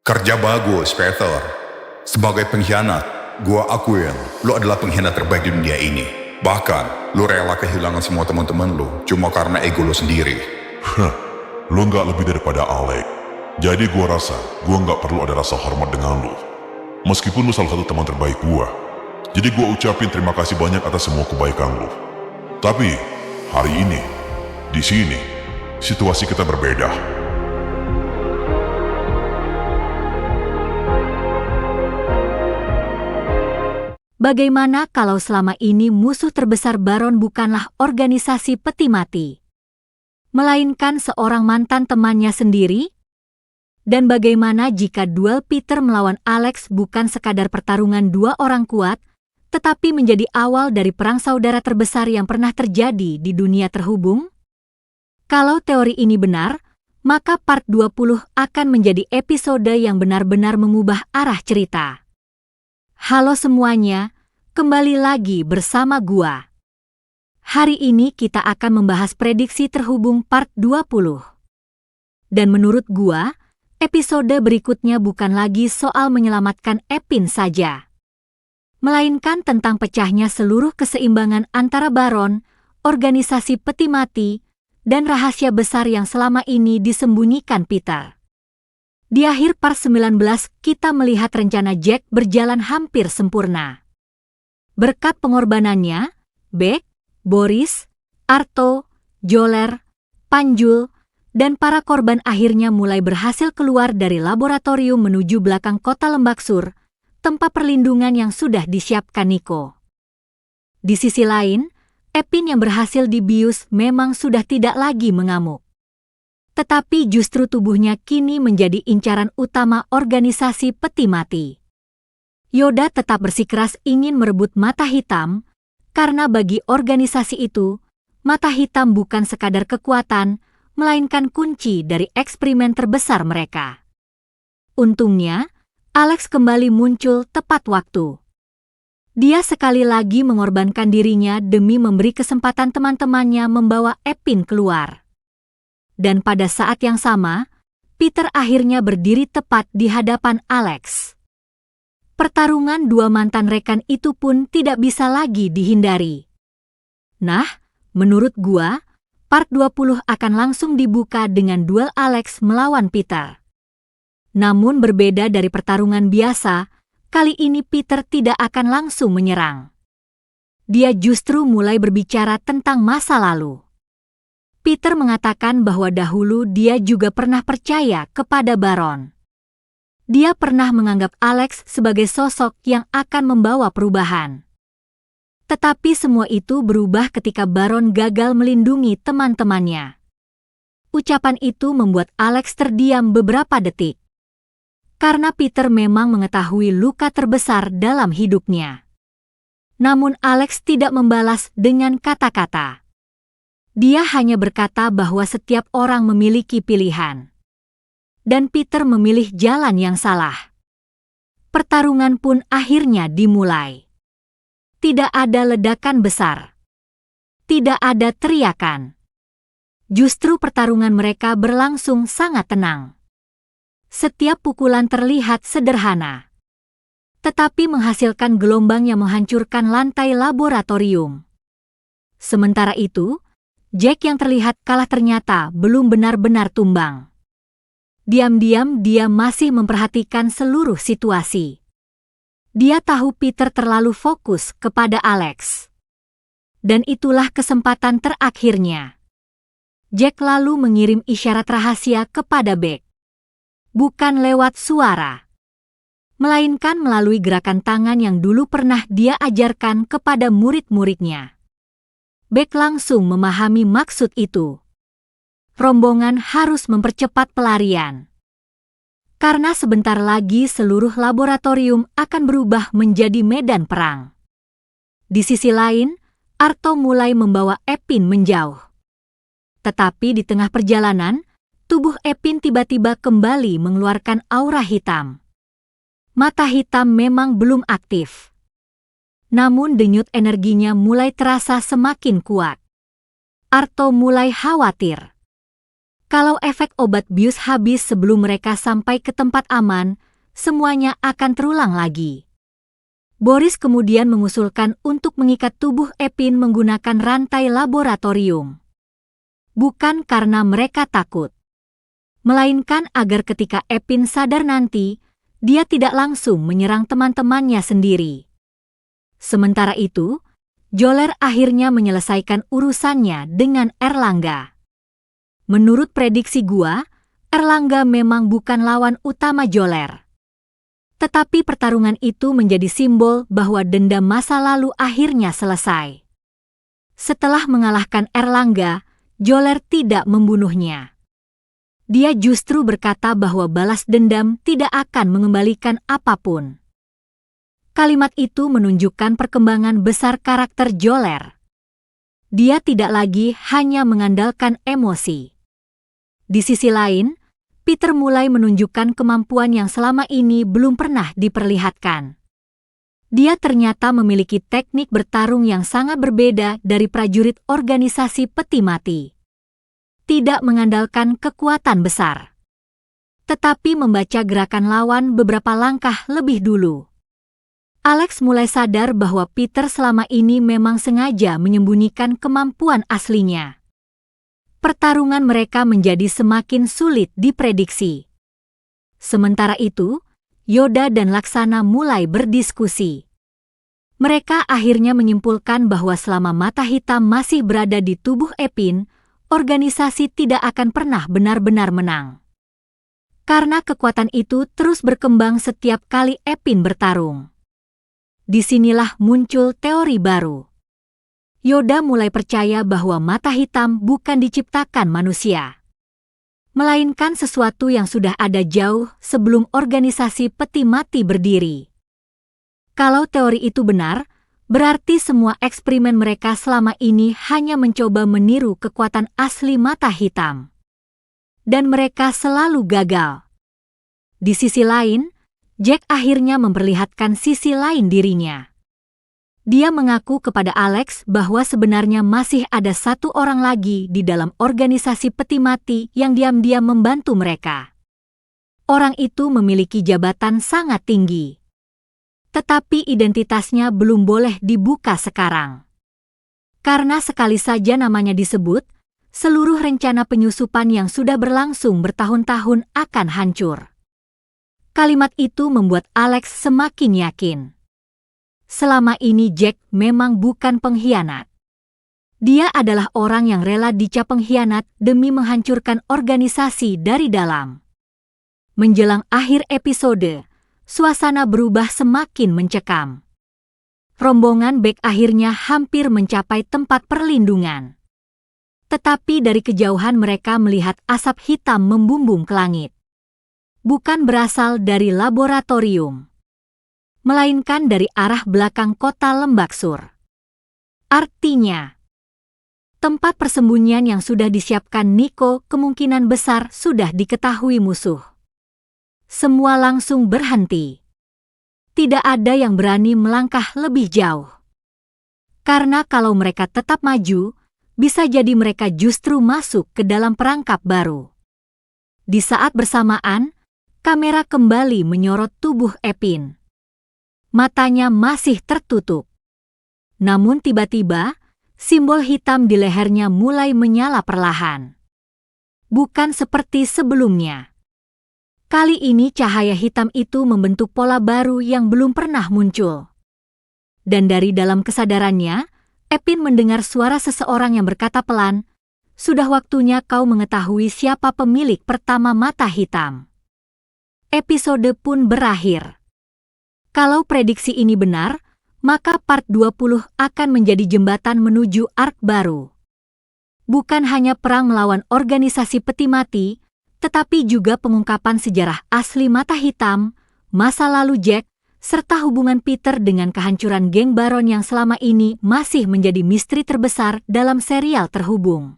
Kerja bagus, Peter. Sebagai pengkhianat, gua akuin lo adalah pengkhianat terbaik di dunia ini. Bahkan, lo rela kehilangan semua teman-teman lo cuma karena ego lo sendiri. Lo nggak lebih daripada Alex. Jadi gua rasa gua nggak perlu ada rasa hormat dengan lo. Meskipun lo salah satu teman terbaik gua. Jadi gua ucapin terima kasih banyak atas semua kebaikan lo. Tapi hari ini, di sini, situasi kita berbeda. Bagaimana kalau selama ini musuh terbesar Baron bukanlah organisasi peti mati, melainkan seorang mantan temannya sendiri? Dan bagaimana jika duel Peter melawan Alex bukan sekadar pertarungan dua orang kuat, tetapi menjadi awal dari perang saudara terbesar yang pernah terjadi di dunia terhubung? Kalau teori ini benar, maka part 20 akan menjadi episode yang benar-benar mengubah arah cerita. Halo semuanya, kembali lagi bersama gua. Hari ini kita akan membahas prediksi terhubung part 20. Dan menurut gua, episode berikutnya bukan lagi soal menyelamatkan Epin saja, melainkan tentang pecahnya seluruh keseimbangan antara Baron, organisasi peti mati, dan rahasia besar yang selama ini disembunyikan Peter. Di akhir part 19 kita melihat rencana Jack berjalan hampir sempurna. Berkat pengorbanannya, Beck, Boris, Arto, Joler, Panjul, dan para korban akhirnya mulai berhasil keluar dari laboratorium menuju belakang kota Lembaksur, tempat perlindungan yang sudah disiapkan Nico. Di sisi lain, Epin yang berhasil dibius memang sudah tidak lagi mengamuk. Tetapi justru tubuhnya kini menjadi incaran utama organisasi peti mati. Yoda tetap bersikeras ingin merebut mata hitam, karena bagi organisasi itu, mata hitam bukan sekadar kekuatan, melainkan kunci dari eksperimen terbesar mereka. Untungnya, Alex kembali muncul tepat waktu. Dia sekali lagi mengorbankan dirinya demi memberi kesempatan teman-temannya membawa Epin keluar. Dan pada saat yang sama, Peter akhirnya berdiri tepat di hadapan Alex. Pertarungan dua mantan rekan itu pun tidak bisa lagi dihindari. Nah, menurut gua, part 20 akan langsung dibuka dengan duel Alex melawan Peter. Namun berbeda dari pertarungan biasa, kali ini Peter tidak akan langsung menyerang. Dia justru mulai berbicara tentang masa lalu. Peter mengatakan bahwa dahulu dia juga pernah percaya kepada Baron. Dia pernah menganggap Alex sebagai sosok yang akan membawa perubahan. Tetapi semua itu berubah ketika Baron gagal melindungi teman-temannya. Ucapan itu membuat Alex terdiam beberapa detik. Karena Peter memang mengetahui luka terbesar dalam hidupnya. Namun Alex tidak membalas dengan kata-kata. Dia hanya berkata bahwa setiap orang memiliki pilihan. Dan Peter memilih jalan yang salah. Pertarungan pun akhirnya dimulai. Tidak ada ledakan besar. Tidak ada teriakan. Justru pertarungan mereka berlangsung sangat tenang. Setiap pukulan terlihat sederhana, tetapi menghasilkan gelombang yang menghancurkan lantai laboratorium. Sementara itu, Jack yang terlihat kalah ternyata belum benar-benar tumbang. Diam-diam dia masih memperhatikan seluruh situasi. Dia tahu Peter terlalu fokus kepada Alex. Dan itulah kesempatan terakhirnya. Jack lalu mengirim isyarat rahasia kepada Beck. Bukan lewat suara, melainkan melalui gerakan tangan yang dulu pernah dia ajarkan kepada murid-muridnya. Beck langsung memahami maksud itu. Rombongan harus mempercepat pelarian. Karena sebentar lagi seluruh laboratorium akan berubah menjadi medan perang. Di sisi lain, Arto mulai membawa Epin menjauh. Tetapi di tengah perjalanan, tubuh Epin tiba-tiba kembali mengeluarkan aura hitam. Mata hitam memang belum aktif. Namun denyut energinya mulai terasa semakin kuat. Arto mulai khawatir. Kalau efek obat bius habis sebelum mereka sampai ke tempat aman, semuanya akan terulang lagi. Boris kemudian mengusulkan untuk mengikat tubuh Epin menggunakan rantai laboratorium. Bukan karena mereka takut, melainkan agar ketika Epin sadar nanti, dia tidak langsung menyerang teman-temannya sendiri. Sementara itu, Joler akhirnya menyelesaikan urusannya dengan Erlangga. Menurut prediksi gua, Erlangga memang bukan lawan utama Joler. Tetapi pertarungan itu menjadi simbol bahwa dendam masa lalu akhirnya selesai. Setelah mengalahkan Erlangga, Joler tidak membunuhnya. Dia justru berkata bahwa balas dendam tidak akan mengembalikan apapun. Kalimat itu menunjukkan perkembangan besar karakter Joler. Dia tidak lagi hanya mengandalkan emosi. Di sisi lain, Peter mulai menunjukkan kemampuan yang selama ini belum pernah diperlihatkan. Dia ternyata memiliki teknik bertarung yang sangat berbeda dari prajurit organisasi peti mati. Tidak mengandalkan kekuatan besar, tetapi membaca gerakan lawan beberapa langkah lebih dulu. Alex mulai sadar bahwa Peter selama ini memang sengaja menyembunyikan kemampuan aslinya. Pertarungan mereka menjadi semakin sulit diprediksi. Sementara itu, Yoda dan Laksana mulai berdiskusi. Mereka akhirnya menyimpulkan bahwa selama mata hitam masih berada di tubuh Epin, organisasi tidak akan pernah benar-benar menang. Karena kekuatan itu terus berkembang setiap kali Epin bertarung. Disinilah muncul teori baru. Yoda mulai percaya bahwa mata hitam bukan diciptakan manusia, melainkan sesuatu yang sudah ada jauh sebelum organisasi peti mati berdiri. Kalau teori itu benar, berarti semua eksperimen mereka selama ini hanya mencoba meniru kekuatan asli mata hitam. Dan mereka selalu gagal. Di sisi lain, Jack akhirnya memperlihatkan sisi lain dirinya. Dia mengaku kepada Alex bahwa sebenarnya masih ada satu orang lagi di dalam organisasi peti mati yang diam-diam membantu mereka. Orang itu memiliki jabatan sangat tinggi. Tetapi identitasnya belum boleh dibuka sekarang. Karena sekali saja namanya disebut, seluruh rencana penyusupan yang sudah berlangsung bertahun-tahun akan hancur. Kalimat itu membuat Alex semakin yakin. Selama ini Jack memang bukan pengkhianat. Dia adalah orang yang rela dicap pengkhianat demi menghancurkan organisasi dari dalam. Menjelang akhir episode, suasana berubah semakin mencekam. Rombongan Beck akhirnya hampir mencapai tempat perlindungan. Tetapi dari kejauhan mereka melihat asap hitam membumbung ke langit. Bukan berasal dari laboratorium, melainkan dari arah belakang kota Lembaksur. Artinya, tempat persembunyian yang sudah disiapkan Nico kemungkinan besar sudah diketahui musuh. Semua langsung berhenti. Tidak ada yang berani melangkah lebih jauh. Karena kalau mereka tetap maju, bisa jadi mereka justru masuk ke dalam perangkap baru. Di saat bersamaan, kamera kembali menyorot tubuh Epin. Matanya masih tertutup. Namun tiba-tiba, simbol hitam di lehernya mulai menyala perlahan. Bukan seperti sebelumnya. Kali ini cahaya hitam itu membentuk pola baru yang belum pernah muncul. Dan dari dalam kesadarannya, Epin mendengar suara seseorang yang berkata pelan, "Sudah waktunya kau mengetahui siapa pemilik pertama mata hitam." Episode pun berakhir. Kalau prediksi ini benar, maka part 20 akan menjadi jembatan menuju arc baru. Bukan hanya perang melawan organisasi peti mati, tetapi juga pengungkapan sejarah asli mata hitam, masa lalu Jack, serta hubungan Peter dengan kehancuran geng Baron yang selama ini masih menjadi misteri terbesar dalam serial terhubung.